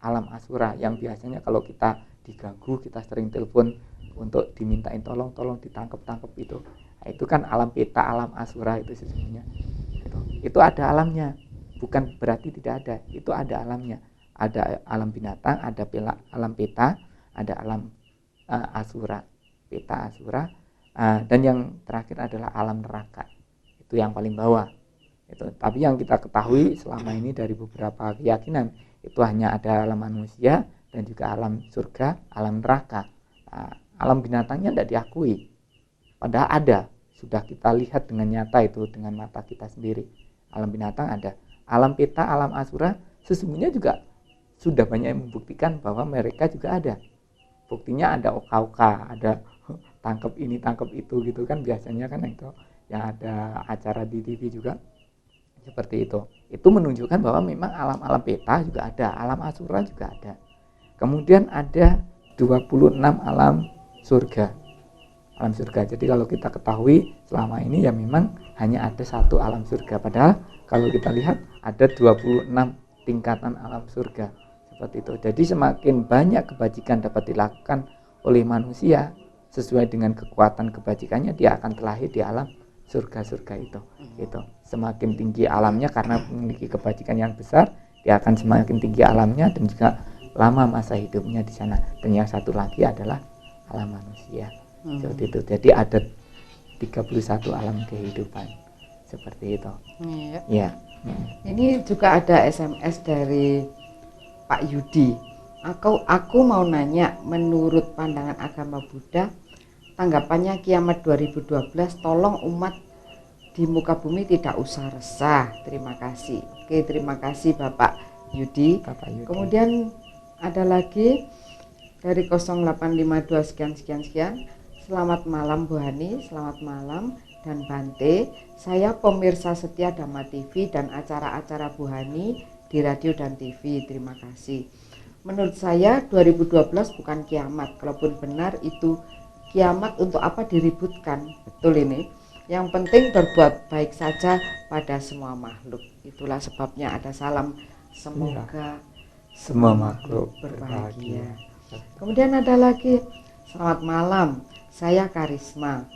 alam asura, yang biasanya kalau kita diganggu, kita sering telepon untuk dimintain tolong ditangkap itu. Nah, itu kan alam peta, alam asura itu sesungguhnya. Itu ada alamnya, bukan berarti tidak ada, itu ada alamnya. Ada alam binatang, ada alam peta, ada alam asura, peta asura, dan yang terakhir adalah alam neraka. Itu yang paling bawah. Itu. Tapi yang kita ketahui selama ini dari beberapa keyakinan itu hanya ada alam manusia dan juga alam surga, alam neraka. Alam binatangnya tidak diakui. Padahal ada, sudah kita lihat dengan nyata itu dengan mata kita sendiri. Alam binatang ada. Alam peta, alam asura sesungguhnya juga sudah banyak yang membuktikan bahwa mereka juga ada. Buktinya ada oka-oka, ada tangkap ini, tangkap itu gitu kan biasanya kan itu. Yang ada acara di TV juga seperti itu menunjukkan bahwa memang alam-alam peta juga ada, alam asura juga ada. Kemudian ada 26 alam surga, jadi kalau kita ketahui selama ini ya memang hanya ada satu alam surga, padahal kalau kita lihat ada 26 tingkatan alam surga seperti itu. Jadi semakin banyak kebajikan dapat dilakukan oleh manusia sesuai dengan kekuatan kebajikannya, dia akan terlahir di alam surga-surga itu. Semakin tinggi alamnya karena memiliki kebajikan yang besar, dia akan semakin tinggi alamnya dan juga lama masa hidupnya di sana. Dan yang satu lagi adalah alam manusia. Seperti itu. Jadi ada 31 alam kehidupan seperti itu. Iya. Ini juga ada SMS dari Pak Yudi. Aku mau nanya, menurut pandangan agama Buddha, tanggapannya kiamat 2012, tolong umat di muka bumi tidak usah resah. Terima kasih. Oke, terima kasih Bapak Yudi. Kemudian ada lagi dari 0852 sekian. Selamat malam Bu Hani, selamat malam dan Bante. Saya pemirsa setia Dhamma TV dan acara-acara Bu Hani di radio dan TV. Terima kasih. Menurut saya 2012 bukan kiamat. Kalaupun benar itu kiamat, untuk apa diributkan? Betul ini. Yang penting berbuat baik saja pada semua makhluk. Itulah sebabnya ada salam semoga semua makhluk berbahagia. Kemudian ada lagi, selamat malam, saya Karisma.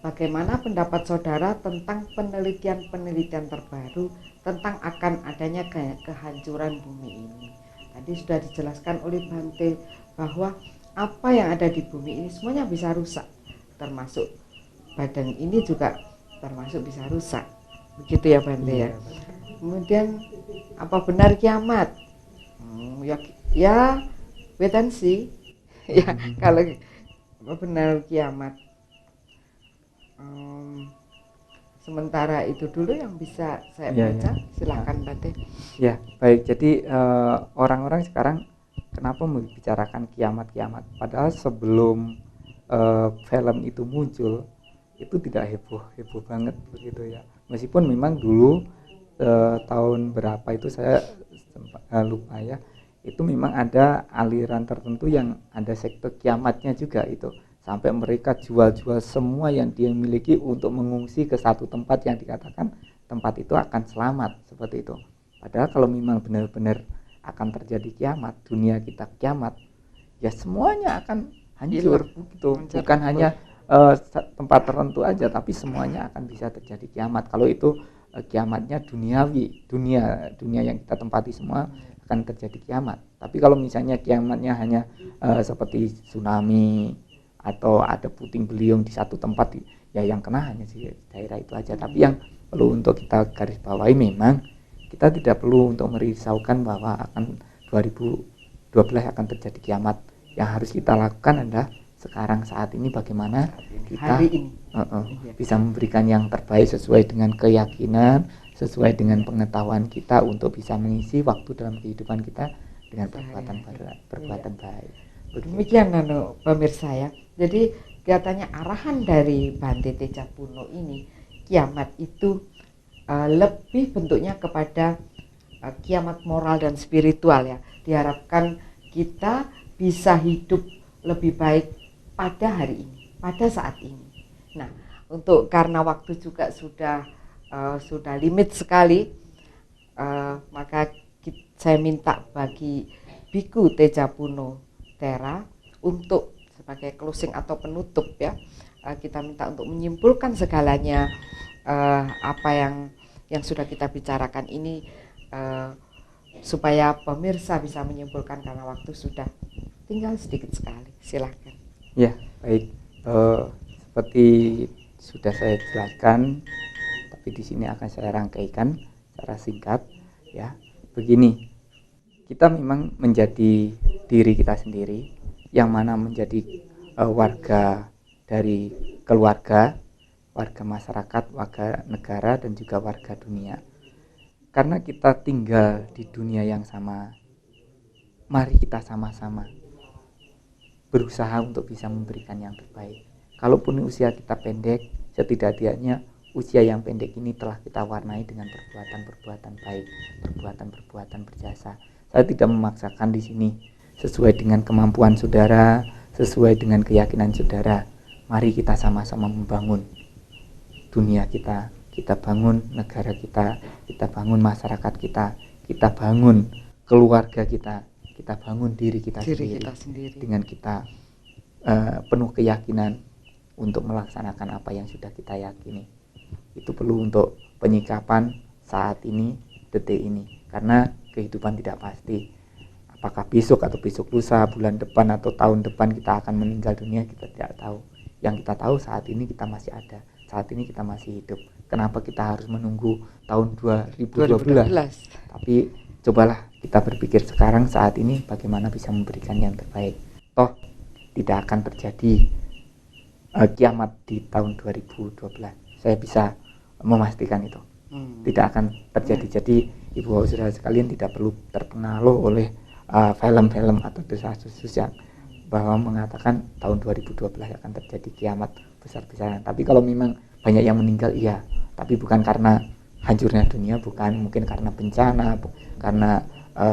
Bagaimana pendapat saudara tentang penelitian terbaru tentang akan adanya kehancuran bumi ini? Tadi sudah dijelaskan oleh Bante bahwa apa yang ada di bumi ini semuanya bisa rusak, termasuk badan ini juga termasuk bisa rusak. Begitu ya Bante ya. Kemudian apa benar kiamat? Ya wait and see. Ya kalau benar kiamat. Sementara itu dulu yang bisa saya baca. Silahkan Bante. Ya baik, jadi orang-orang sekarang kenapa membicarakan kiamat, padahal sebelum film itu muncul itu tidak heboh banget begitu ya. Meskipun memang dulu tahun berapa itu saya lupa ya, itu memang ada aliran tertentu yang ada sekte kiamatnya juga itu, sampai mereka jual semua yang dia miliki untuk mengungsi ke satu tempat yang dikatakan tempat itu akan selamat seperti itu. Padahal kalau memang benar-benar akan terjadi kiamat, dunia kita kiamat, ya semuanya akan hancur begitu. Bukan hanya tempat tertentu aja, tapi semuanya akan bisa terjadi kiamat. Kalau itu kiamatnya duniawi, dunia yang kita tempati semua akan terjadi kiamat. Tapi kalau misalnya kiamatnya hanya seperti tsunami atau ada puting beliung di satu tempat, ya yang kena hanya di daerah itu aja. Tapi yang perlu untuk kita garis bawahi, memang kita tidak perlu untuk merisaukan bahwa akan 2012 akan terjadi kiamat. Yang harus kita lakukan adalah sekarang saat ini bagaimana kita bisa memberikan yang terbaik sesuai dengan keyakinan, sesuai dengan pengetahuan kita untuk bisa mengisi waktu dalam kehidupan kita dengan perbuatan baik. Demikian pemirsa ya. Jadi katanya arahan dari Bante Tejapuno ini, kiamat itu lebih bentuknya kepada kiamat moral dan spiritual ya. Diharapkan kita bisa hidup lebih baik pada hari ini, pada saat ini. Nah, Untuk karena waktu juga sudah limit sekali, maka saya minta bagi Biku Tejapuno Tera untuk sebagai closing atau penutup ya, kita minta untuk menyimpulkan segalanya, apa yang sudah kita bicarakan ini, supaya pemirsa bisa menyimpulkan karena waktu sudah tinggal sedikit sekali. Silakan. Ya, baik. Seperti sudah saya jelaskan, tapi di sini akan saya rangkaikan secara singkat ya. Begini, kita memang menjadi diri kita sendiri, yang mana menjadi warga dari keluarga, warga masyarakat, warga negara, dan juga warga dunia. Karena kita tinggal di dunia yang sama, mari kita sama-sama berusaha untuk bisa memberikan yang terbaik. Kalaupun usia kita pendek, setidaknya usia yang pendek ini telah kita warnai dengan perbuatan-perbuatan baik, perbuatan-perbuatan berjasa. Saya tidak memaksakan di sini, sesuai dengan kemampuan saudara, sesuai dengan keyakinan saudara. Mari kita sama-sama membangun dunia kita bangun negara kita bangun masyarakat kita bangun keluarga kita bangun diri kita sendiri. Dengan kita penuh keyakinan untuk melaksanakan apa yang sudah kita yakini. Itu perlu untuk penyikapan saat ini, detik ini, karena kehidupan tidak pasti. Apakah besok atau besok lusa, bulan depan atau tahun depan kita akan meninggal dunia, kita tidak tahu. Yang kita tahu saat ini kita masih ada, saat ini kita masih hidup. Kenapa kita harus menunggu tahun 2012? Tapi cobalah kita berpikir sekarang saat ini bagaimana bisa memberikan yang terbaik. Toh tidak akan terjadi kiamat di tahun 2012. Saya bisa memastikan itu. Tidak akan terjadi. Jadi ibu saudara sekalian tidak perlu terpengaruh oleh film-film atau desas-desus yang bahwa mengatakan tahun 2012 akan terjadi kiamat besar-besaran. Tapi kalau memang banyak yang meninggal, iya, tapi bukan karena hancurnya dunia, bukan, mungkin karena bencana, karena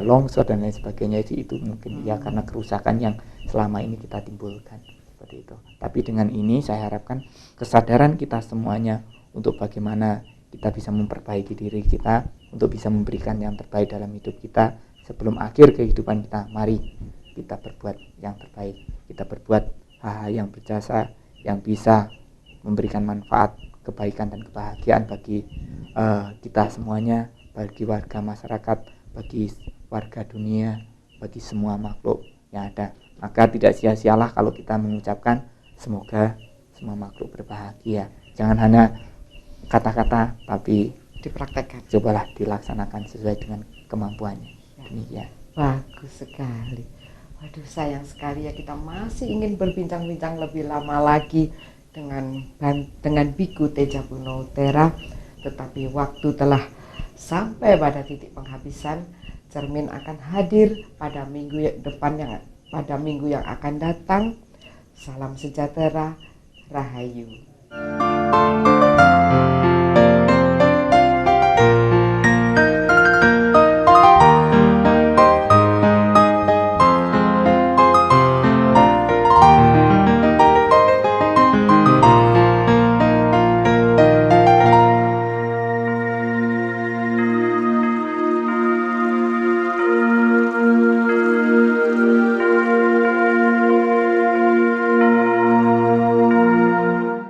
longsor dan lain sebagainya, itu mungkin ya karena kerusakan yang selama ini kita timbulkan, seperti itu. Tapi dengan ini saya harapkan kesadaran kita semuanya untuk bagaimana kita bisa memperbaiki diri kita untuk bisa memberikan yang terbaik dalam hidup kita sebelum akhir kehidupan kita. Mari kita berbuat yang terbaik, kita berbuat hal-hal yang berjasa, yang bisa memberikan manfaat, kebaikan dan kebahagiaan bagi kita semuanya, bagi warga masyarakat, bagi warga dunia, bagi semua makhluk yang ada. Maka tidak sia-sialah kalau kita mengucapkan semoga semua makhluk berbahagia. Jangan hanya kata-kata, tapi dipraktekkan. Cobalah dilaksanakan sesuai dengan kemampuannya. Ya. Bagus sekali. Waduh, sayang sekali ya, kita masih ingin berbincang-bincang lebih lama lagi dengan Biku Tejapuno Tera, tetapi waktu telah sampai pada titik penghabisan. Cermin akan hadir pada minggu yang akan datang. Salam sejahtera, Rahayu.